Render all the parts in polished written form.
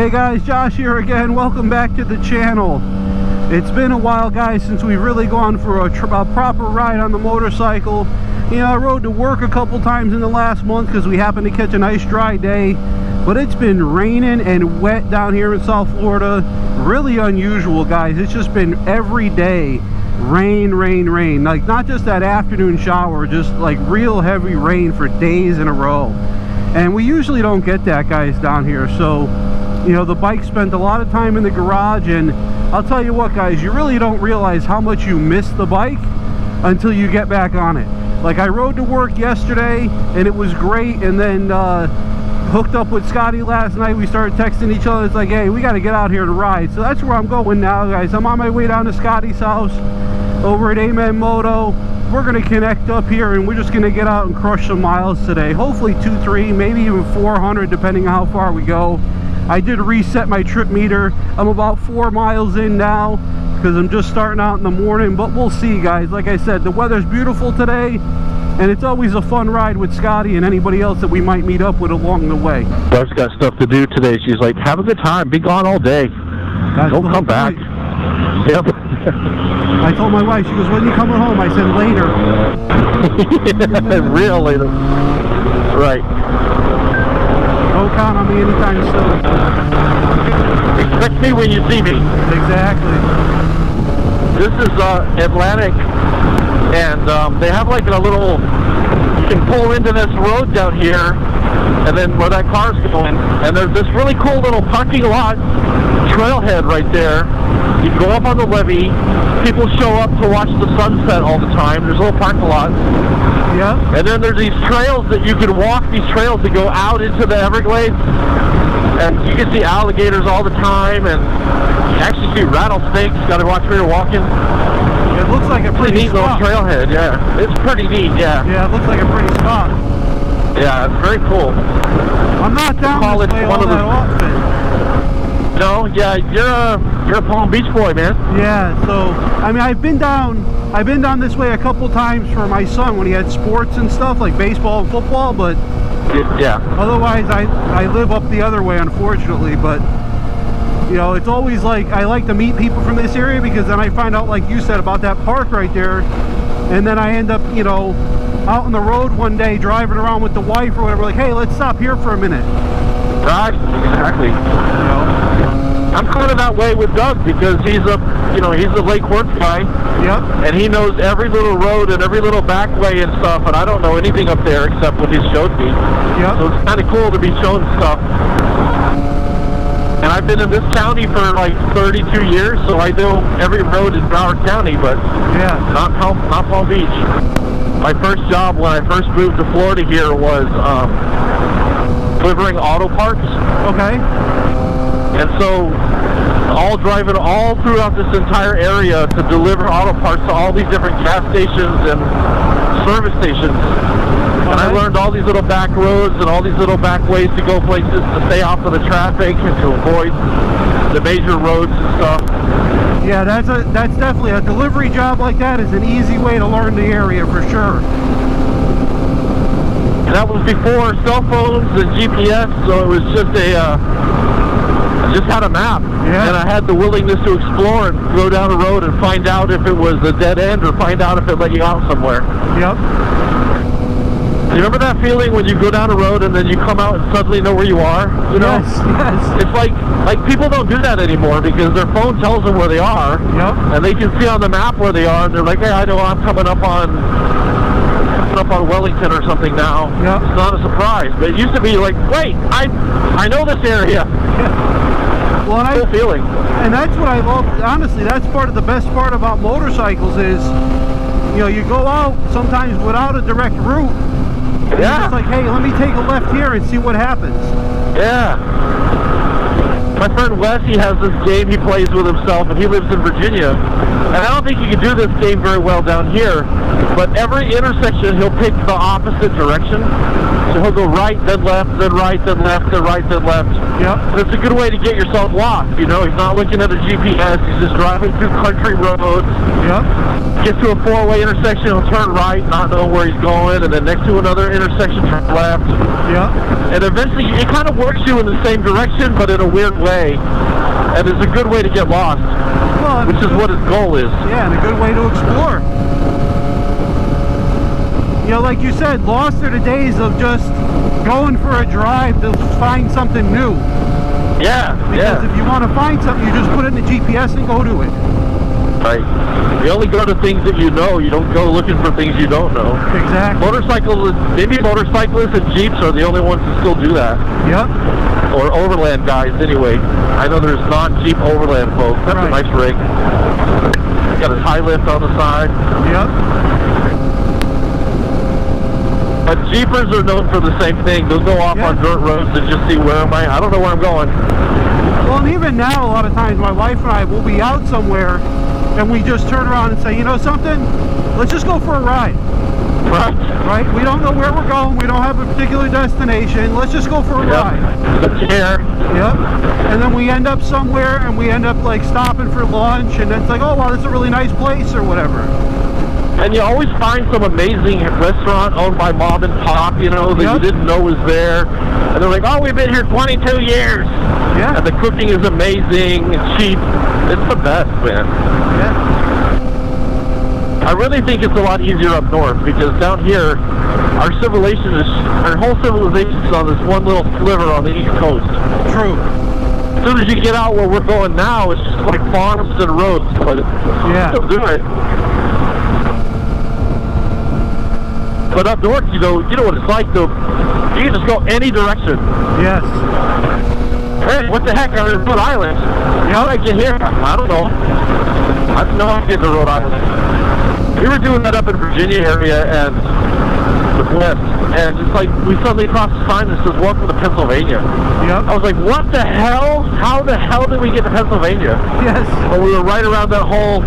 Hey guys, Josh here again. Welcome back to the channel. It's been a while, guys, since we've really gone for a proper ride on the motorcycle. You know, I rode to work a couple times in the last month because we happened to catch a nice dry day, but it's been raining and wet down here in South Florida. Really unusual, guys. It's just been every day rain, like not just that afternoon shower, just like real heavy rain for days in a row. And we usually don't get that, guys, down here. So you know, the bike spent a lot of time in the garage, and I'll tell you what, guys, you really don't realize how much you miss the bike until you get back on it. Like, I rode to work yesterday and it was great, and then hooked up with Scotty last night. We started texting each other. It's like, hey, we got to get out here to ride. So that's where I'm going now, guys. I'm on my way down to Scotty's house over at Amenmoto. We're going to connect up here and we're just going to get out and crush some miles today. Hopefully 2, 3, maybe even 400, depending on how far we go. I did reset my trip meter. I'm about 4 miles in now because I'm just starting out in the morning, but we'll see, guys. Like I said, the weather's beautiful today, and it's always a fun ride with Scotty and anybody else that we might meet up with along the way. Wife's got stuff to do today. She's like, have a good time. Be gone all day. Don't come back. Yep. I told my wife, she goes, when are you coming home? I said, later. Real later. Right. Don't count on me anytime soon. Expect me when you see me. Exactly. This is Atlantic, and they have like a little, you can pull into this road down here, and then where that car's going, and there's this really cool little parking lot trailhead right there. You go up on the levee, people show up to watch the sunset all the time. There's a little parking lot. Yeah. And then there's these trails that you can walk, these trails that go out into the Everglades, and you can see alligators all the time, and you actually see rattlesnakes. Got to watch where you're walking. It looks like a pretty neat little trailhead. Yeah, it's pretty neat. Yeah. Yeah, it looks like a pretty spot. Yeah, it's very cool. I'm not down this way all that often. No, yeah, you're a Palm Beach boy, man. Yeah, so I mean, I've been down this way a couple times for my son when he had sports and stuff like baseball and football, but yeah. Otherwise, I live up the other way, unfortunately. But you know, it's always like I like to meet people from this area because then I find out, like you said, about that park right there, and then I end up, you know, out on the road one day driving around with the wife or whatever. Like, hey, let's stop here for a minute. Right, exactly. You know? I'm kind of that way with Doug because he's a Lake Worth guy. Yep. And he knows every little road and every little back way and stuff, and I don't know anything up there except what he's showed me. Yep. So it's kind of cool to be shown stuff. And I've been in this county for like 32 years, so I know every road in Broward County, but yeah, not Palm Beach. My first job when I first moved to Florida here was delivering auto parts. Okay. And so, driving all throughout this entire area to deliver auto parts to all these different gas stations and service stations. And I learned all these little back roads and all these little back ways to go places to stay off of the traffic and to avoid the major roads and stuff. Yeah, that's definitely a delivery job like that is an easy way to learn the area for sure. And that was before cell phones and GPS, so it was just I just had a map, and I had the willingness to explore and go down a road and find out if it was a dead end or find out if it let you out somewhere. Yep. You remember that feeling when you go down a road and then you come out and suddenly know where you are? You know? Yes. It's like people don't do that anymore because their phone tells them where they are. Yep. And they can see on the map where they are, and they're like, hey, I know I'm coming up on Wellington or something now. Yep. It's not a surprise. But it used to be like, wait, I know this area. Well, and cool feeling. And that's what I love. Honestly, that's the best part about motorcycles is, you know, you go out sometimes without a direct route. And yeah. It's like, hey, let me take a left here and see what happens. Yeah. My friend Wes, he has this game he plays with himself, and he lives in Virginia. And I don't think you can do this game very well down here. but every intersection he'll pick the opposite direction. So he'll go right, then left, then right, then left, then right, then left. Yep. And it's a good way to get yourself lost. You know, he's not looking at a GPS. He's just driving through country roads. Yep. Gets to a four-way intersection, he'll turn right, not know where he's going, and then next to another intersection, turn left. Yep. And eventually, it kind of works you in the same direction, but in a weird way. And it's a good way to get lost, Well, which is what his goal is. Yeah, and a good way to explore. You know, like you said, lost are the days of just going for a drive to find something new. Yeah, Because if you want to find something, you just put it in the GPS and go to it. right. You only go to things that you know. You don't go looking for things you don't know. Exactly. Maybe motorcyclists and Jeeps are the only ones that still do that. Yep. Or overland guys, anyway. I know there's non-Jeep overland folks. That's Right. a nice rig. Got a high lift on the side. Yep. But Jeepers are known for the same thing. They'll go off on dirt roads and just see where am I. I don't know where I'm going. Well, and even now, a lot of times, my wife and I will be out somewhere, and we just turn around and say, you know something? Let's just go for a ride. Right. Right? We don't know where we're going. We don't have a particular destination. Let's just go for a ride. Don't care. Yep. And then we end up somewhere, and we end up like stopping for lunch, and it's like, oh wow, this is a really nice place or whatever. And you always find some amazing restaurant owned by mom and pop, you know, that you didn't know was there. And they're like, oh, we've been here 22 years. Yeah. And the cooking is amazing and cheap. It's the best, man. Yeah. I really think it's a lot easier up north because down here, our whole civilization is on this one little sliver on the East Coast. True. As soon as you get out where we're going now, it's just like farms and roads, but still do it. But up north, you know what it's like though. You can just go any direction. Yes. Hey, what the heck? I'm in Rhode Island. How did I get here? I don't know. I don't know how to get to Rhode Island. We were doing that up in Virginia area and the West, and it's like we suddenly crossed a sign that says "Welcome to Pennsylvania." Yep. I was like, "What the hell? How the hell did we get to Pennsylvania?" Yes. Well, we were right around that whole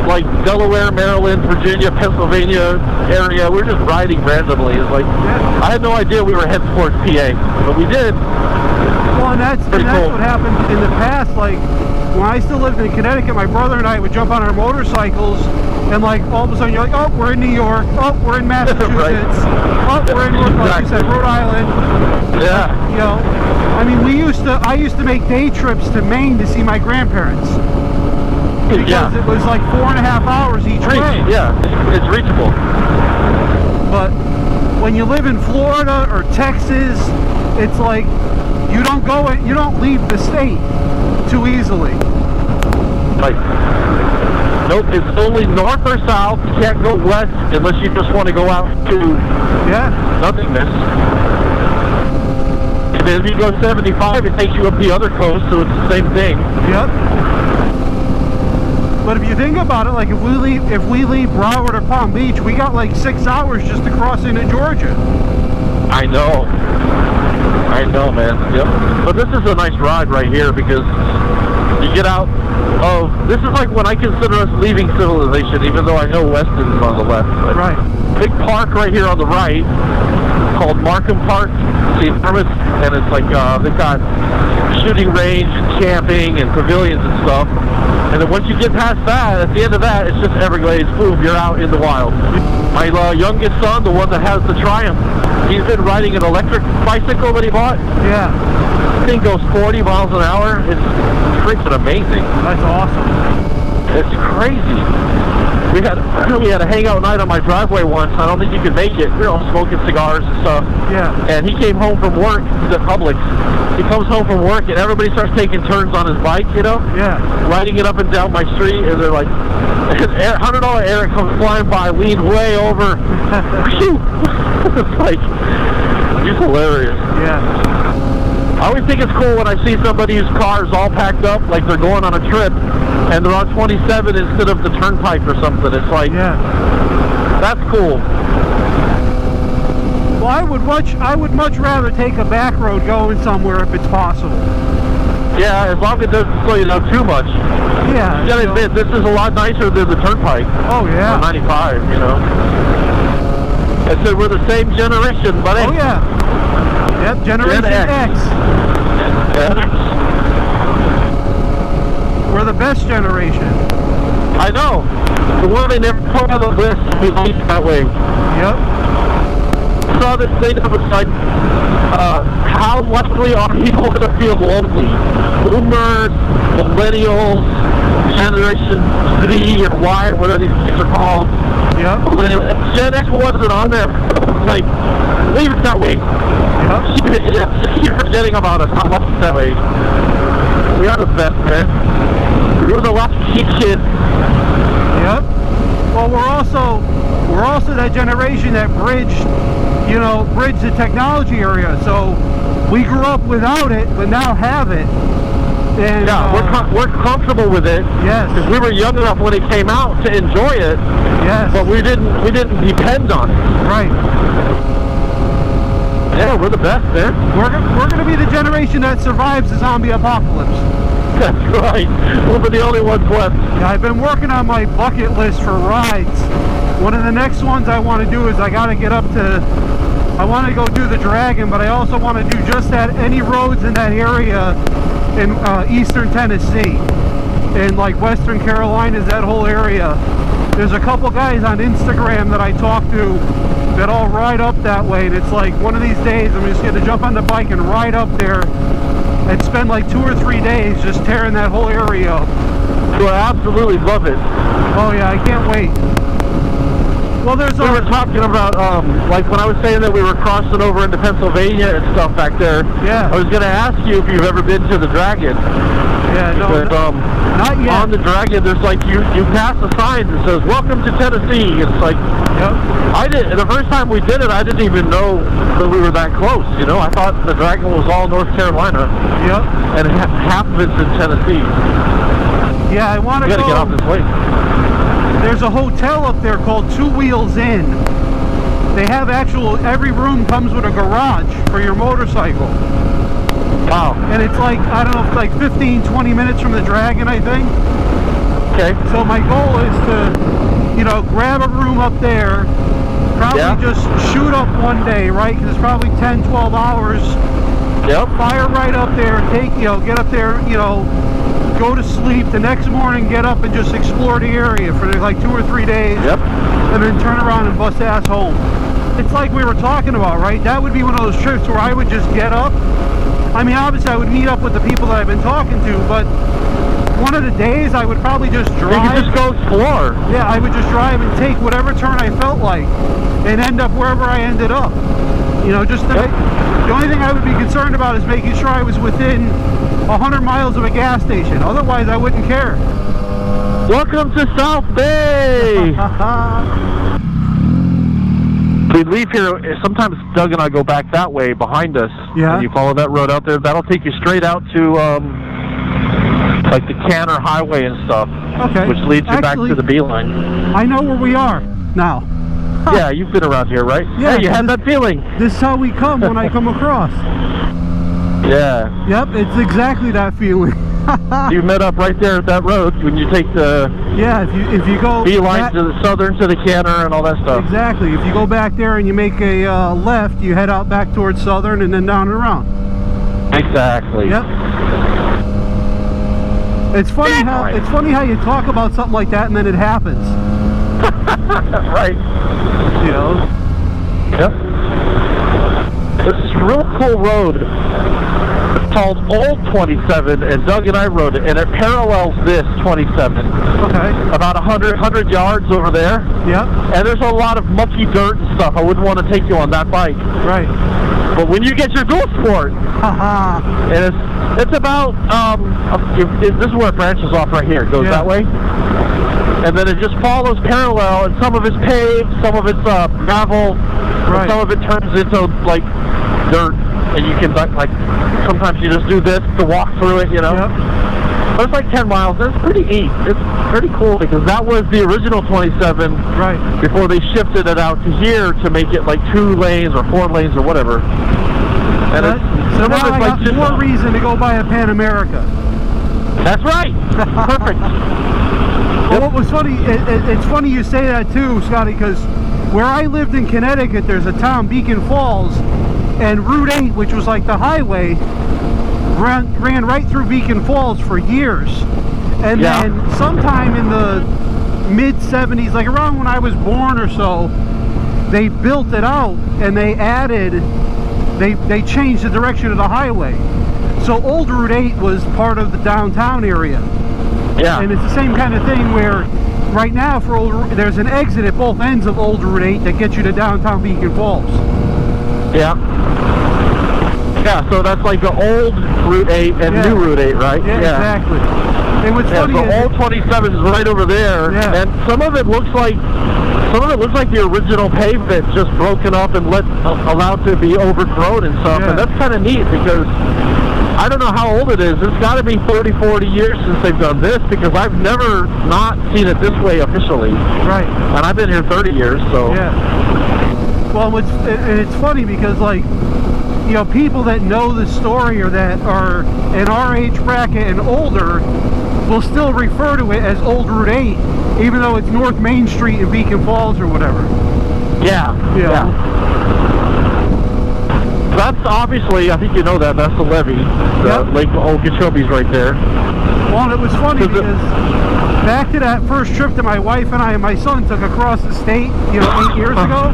like Delaware, Maryland, Virginia, Pennsylvania area. We were just riding randomly. It's like I had no idea we were heading towards PA, but we did. Well, and that's cool. what happened in the past. Like when I still lived in Connecticut, my brother and I would jump on our motorcycles, and like all of a sudden you're like, oh, we're in New York. Oh, we're in Massachusetts. Right. Oh, we're in like you said, Rhode Island. Yeah. You know, I mean, I used to make day trips to Maine to see my grandparents. Because it was like 4.5 hours each way. Yeah, it's reachable. But when you live in Florida or Texas, it's like you don't leave the state too easily. Like, nope, it's only north or south. You can't go west unless you just want to go out to nothingness. And then if you go 75, it takes you up the other coast, so it's the same thing. Yep. But if you think about it, like if we leave Broward or Palm Beach, we got like 6 hours just to cross into Georgia. I know, man. Yep. But this is a nice ride right here because you get out of. This is like when I consider us leaving civilization, even though I know Weston is on the left. But right. Big park right here on the right called Markham Park, St. Hermits, and it's like they've got shooting range, camping, and pavilions and stuff. And then once you get past that, at the end of that, it's just Everglades. Boom, you're out in the wild. My youngest son, the one that has the Triumph, he's been riding an electric bicycle that he bought. Yeah. The thing goes 40 miles an hour. It's freaking amazing. That's awesome. It's crazy. We had a hangout night on my driveway once. I don't think you could make it. We were all smoking cigars and stuff. Yeah. And he came home from work. He's at Publix. He comes home from work and everybody starts taking turns on his bike, you know? Yeah. Riding it up and down my street, and they're like, $100 Eric comes flying by, leaned way over. It's like, he's hilarious. Yeah. I always think it's cool when I see somebody whose car is all packed up, like they're going on a trip, and they're on 27 instead of the turnpike or something. It's like, that's cool. Well, I would much rather take a back road going somewhere if it's possible. Yeah, as long as it doesn't slow you down too much. Yeah. You gotta admit, this is a lot nicer than the Turnpike. Oh, yeah. Or 95, you know. I said we're the same generation, buddy. Oh, yeah. Yep, Generation Gen X. Gen X. We're the best generation. I know. The one they never put on the list was that way. Yep. Saw this thing that was like, how likely are people going to feel lonely? Boomers, millennials, Generation Z or Y, or whatever these things are called. Yep. Gen X wasn't on there. Like, leave it that way. Yep. Keep forgetting about us. I love it that way. We are the best, man. We're the last kids. Yep. Well, we're also that generation that bridged the technology area. So we grew up without it, but now have it. And yeah, we're comfortable with it. Yes. Because we were young enough when it came out to enjoy it. Yes. But we didn't depend on it. Right. Yeah, we're the best, man. We're going to be the generation that survives the zombie apocalypse. That's right. We're the only ones left. Yeah, I've been working on my bucket list for rides. One of the next ones I want to do is I want to go do the Dragon, but I also want to do just that, any roads in that area in eastern Tennessee and like western Carolinas, that whole area. There's a couple guys on Instagram that I talk to that all ride up that way, and it's like one of these days I'm just going to jump on the bike and ride up there and spend like 2 or 3 days just tearing that whole area up. So I absolutely love it. Oh yeah, I can't wait. Well, we were talking about, like when I was saying that we were crossing over into Pennsylvania and stuff back there. Yeah. I was going to ask you if you've ever been to the Dragon. Yeah, no, because, not yet. On the Dragon, there's like, you pass a sign that says, "Welcome to Tennessee." It's like, yep. The first time we did it, I didn't even know that we were that close, you know? I thought the Dragon was all North Carolina. Yep. And half of it's in Tennessee. Yeah, I want to go. You gotta get off this way. There's a hotel up there called 2 Wheels Inn. They have every room comes with a garage for your motorcycle. Wow. And it's like, I don't know, it's like 15, 20 minutes from the Dragon, I think. Okay. So my goal is to, grab a room up there, probably just shoot up one day, right? Because it's probably 10, 12 hours. Yep. Fire right up there, get up there, go to sleep. The next morning, get up and just explore the area for like 2 or 3 days. Yep. And then turn around and bust ass home. It's like we were talking about, right? That would be one of those trips where I would just get up. I mean, obviously I would meet up with the people that I've been talking to, but one of the days I would probably just drive. You could just go explore. Yeah, I would just drive and take whatever turn I felt like and end up wherever I ended up. The only thing I would be concerned about is making sure I was within 100 miles of a gas station. Otherwise, I wouldn't care. Welcome to South Bay! We leave here, sometimes Doug and I go back that way behind us. Yeah. And you follow that road out there, that'll take you straight out to, like the Canner Highway and stuff. Okay. Which leads you back to the Beeline. I know where we are now. Yeah, you've been around here, right? Yeah, you had that feeling. This is how we come when I come across. Yeah. Yep, it's exactly that feeling. You met up right there at that road when you take the if you go Beeline to the southern to the Canner and all that stuff. Exactly. If you go back there and you make a left, you head out back towards southern and then down and around. Exactly. Yep. It's funny how you talk about something like that and then it happens. Right. Yep. This is a real cool road. It's called Old 27, and Doug and I rode it, and it parallels this 27. Okay. About 100 yards over there. Yep. And there's a lot of mucky dirt and stuff. I wouldn't want to take you on that bike. Right. But when you get your dual sport, and it's about, this is where it branches off right here. It goes that way. And then it just follows parallel, and some of it's paved, some of it's gravel, and some of it turns into like dirt, and you can like sometimes you just do this to walk through it, Yep. But it's like 10 miles, and it's pretty neat. It's pretty cool because that was the original 27 before they shifted it out to here to make it like 2 lanes or 4 lanes or whatever. And So Some now of it's I like got just more reason to go buy a Pan America. That's right. Perfect. Well, what was funny, it's funny you say that too, Scotty, because where I lived in Connecticut, there's a town, Beacon Falls, and Route 8, which was like the highway, ran right through Beacon Falls for years. And then sometime in the mid-70s, like around when I was born or so, they built it out and they added, they changed the direction of the highway. So old Route 8 was part of the downtown area. Yeah. And it's the same kind of thing where right now for there's an exit at both ends of old Route 8 that gets you to downtown Beacon Falls. Yeah. Yeah, so that's like the old Route 8 and new Route 8, right? Yeah, exactly. And what's funny so is old 27 is right over there, and some of it looks like the original pavement just broken up and allowed to be overgrown and stuff, and that's kind of neat because I don't know how old it is. It's got to be 30, 40 years since they've done this because I've never not seen it this way officially. Right. And I've been here 30 years, so. Yeah. Well, it's funny because, like, you know, people that know the story or that are in our age bracket and older will still refer to it as Old Route 8, even though it's North Main Street in Beacon Falls or whatever. Yeah. Yeah. That's obviously, I think you know that, that's the levee. The Lake Okeechobee's right there. Well, and it was funny because back to that first trip that my wife and I and my son took across the state, you know, 8 years ago,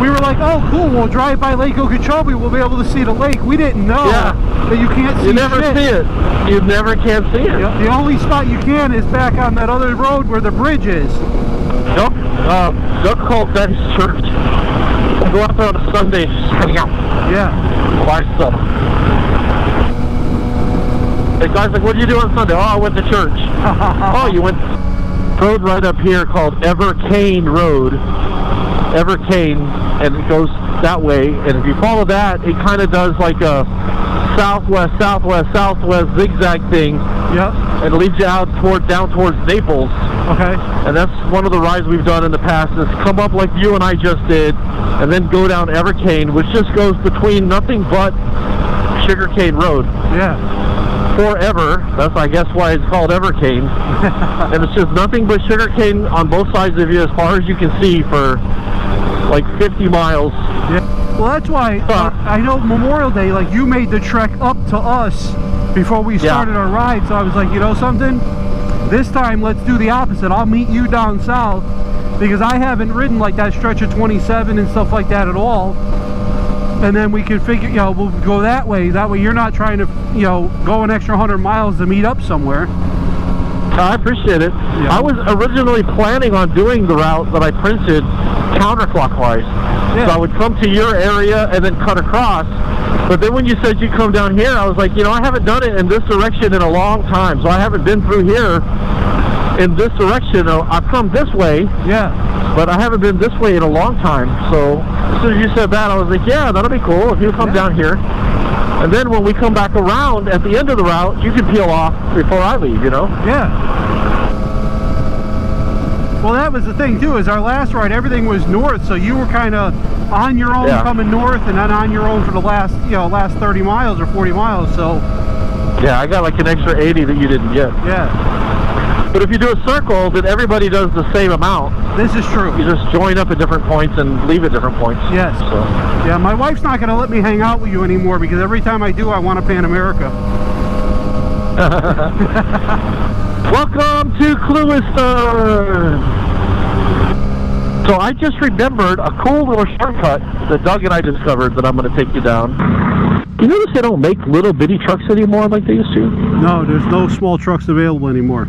we were like, oh, cool, we'll drive by Lake Okeechobee, we'll be able to see the lake. We didn't know that you can't see You never see it. You never can see it. The only spot you can is back on that other road where the bridge is. Nope. Duck called Betty's Church. I go out there on a Sunday. Yeah. Buy stuff. The guy's like, what did you do on Sunday? Oh, I went to church. Oh, you went road right up here called Evercane Road. Evercane, and it goes that way. And if you follow that, it kind of does like a southwest, southwest, southwest zigzag thing. Yep. And leads you out down towards Naples. Okay. And that's one of the rides we've done in the past, is come up like you and I just did, and then go down Evercane, which just goes between nothing but Sugarcane Road. Yeah. Forever. That's, I guess, why it's called Evercane. And it's just nothing but sugarcane on both sides of you as far as you can see for like 50 miles. Yeah. Well, that's why I know Memorial Day, like, you made the trek up to us before we started our ride, so I was like, you know something? This time, let's do the opposite. I'll meet you down south because I haven't ridden like that stretch of 27 and stuff like that at all. And then we can figure, you know, we'll go that way. That way you're not trying to, you know, go an extra 100 miles to meet up somewhere. I appreciate it. Yeah. I was originally planning on doing the route that I printed counterclockwise. Yeah. So I would come to your area and then cut across. But then when you said you'd come down here, I was like, you know, I haven't done it in this direction in a long time. So I haven't been through here in this direction. I've come this way. Yeah. But I haven't been this way in a long time. So as soon as you said that, I was like, yeah, that'll be cool if you come down here. And then when we come back around at the end of the route, you can peel off before I leave, you know? Yeah. Well, that was the thing too, is our last ride, everything was north, so you were kind of on your own coming north and then on your own for the last, you know, last 30 miles or 40 miles, so. Yeah, I got like an extra 80 that you didn't get. Yeah. But if you do a circle, then everybody does the same amount. This is true. You just join up at different points and leave at different points. Yes. So. Yeah, my wife's not going to let me hang out with you anymore because every time I do, I want a Pan America. Welcome to Clewiston! So I just remembered a cool little shortcut that Doug and I discovered that I'm going to take you down. You notice they don't make little bitty trucks anymore like they used to? No, there's no small trucks available anymore.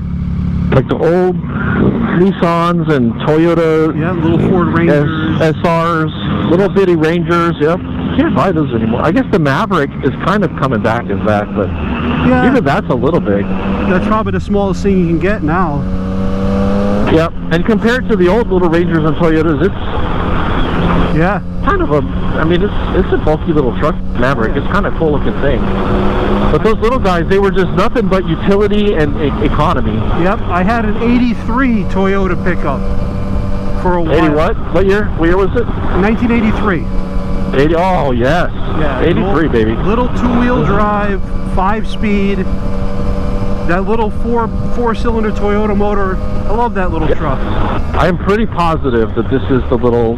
Like the old Nissans and Toyota. Yeah, little Ford Rangers. SRs, little bitty Rangers, yep. You can't buy those anymore. I guess the Maverick is kind of coming back as that, but even that's a little big. That's probably the smallest thing you can get now. Yep, and compared to the old little Rangers and Toyotas, it's kind of a, I mean, it's a bulky little truck, Maverick. It's kind of cool looking thing. But those little guys, they were just nothing but utility and economy. Yep, I had an 83 Toyota pickup for a while. 80 what? What year? What year was it? 1983. 80, oh yes. Yeah, 83, baby. Little two-wheel drive, 5-speed. That little four-cylinder Toyota motor. I love that little truck. I'm pretty positive that this is the little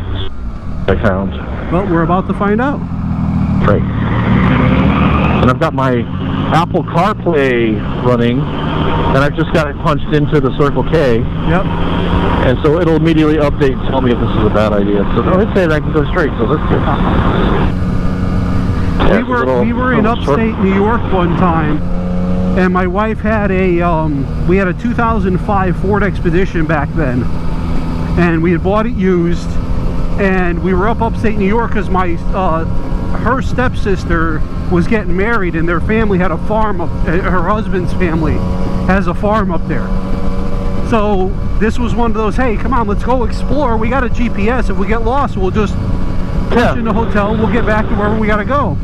I found. Well, we're about to find out. Right. And I've got my Apple CarPlay running, and I've just got it punched into the Circle K. Yep. And so it'll immediately update and tell me if this is a bad idea. So no, it's saying I can go straight, so that's good. We were in upstate New York one time, and my wife had we had a 2005 Ford Expedition back then, and we had bought it used, and we were upstate New York because her stepsister was getting married, and their family had a farm up. Her husband's family has a farm up there. So this was one of those, hey, come on, let's go explore. We got a GPS. If we get lost, we'll just push in the hotel and we'll get back to wherever we got to go.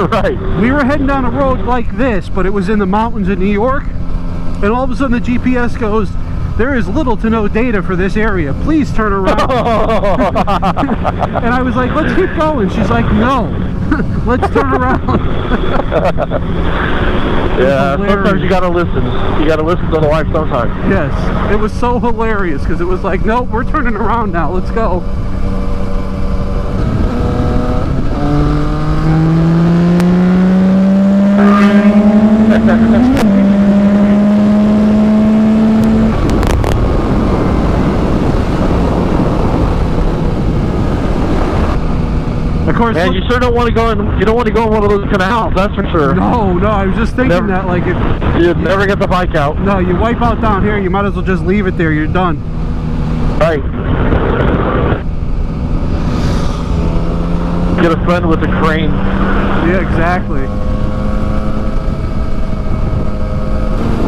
Right. We were heading down a road like this, but it was in the mountains of New York. And all of a sudden the GPS goes, there is little to no data for this area. Please turn around. And I was like, let's keep going. She's like, no, let's turn around. Yeah, sometimes you gotta listen. You gotta listen to the wife sometimes. Yes, it was so hilarious because it was like, nope, we're turning around now. Let's go. Of course, man, you sure don't want to go in. You don't want to go in one of those canals. That's for sure. No, I was just thinking that, like, if you'd never get the bike out. No, you wipe out down here, you might as well just leave it there. You're done. Right. Get a friend with a crane. Yeah, exactly.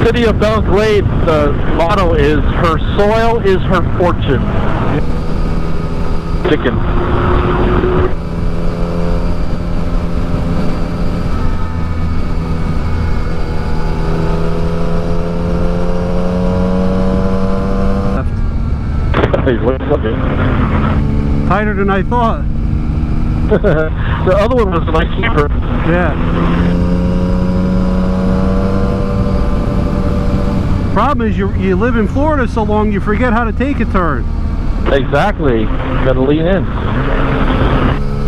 City of Belgrade, the motto is, her soil is her fortune. Chicken. Tighter than I thought. The other one was my keeper. Yeah. Problem is, you live in Florida so long, you forget how to take a turn. Exactly. You gotta lean in.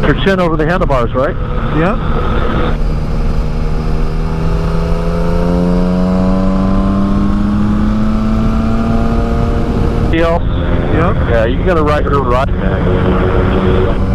Your chin over the handlebars, right? Yep. Else? Yep. Yeah, you gotta ride her right back.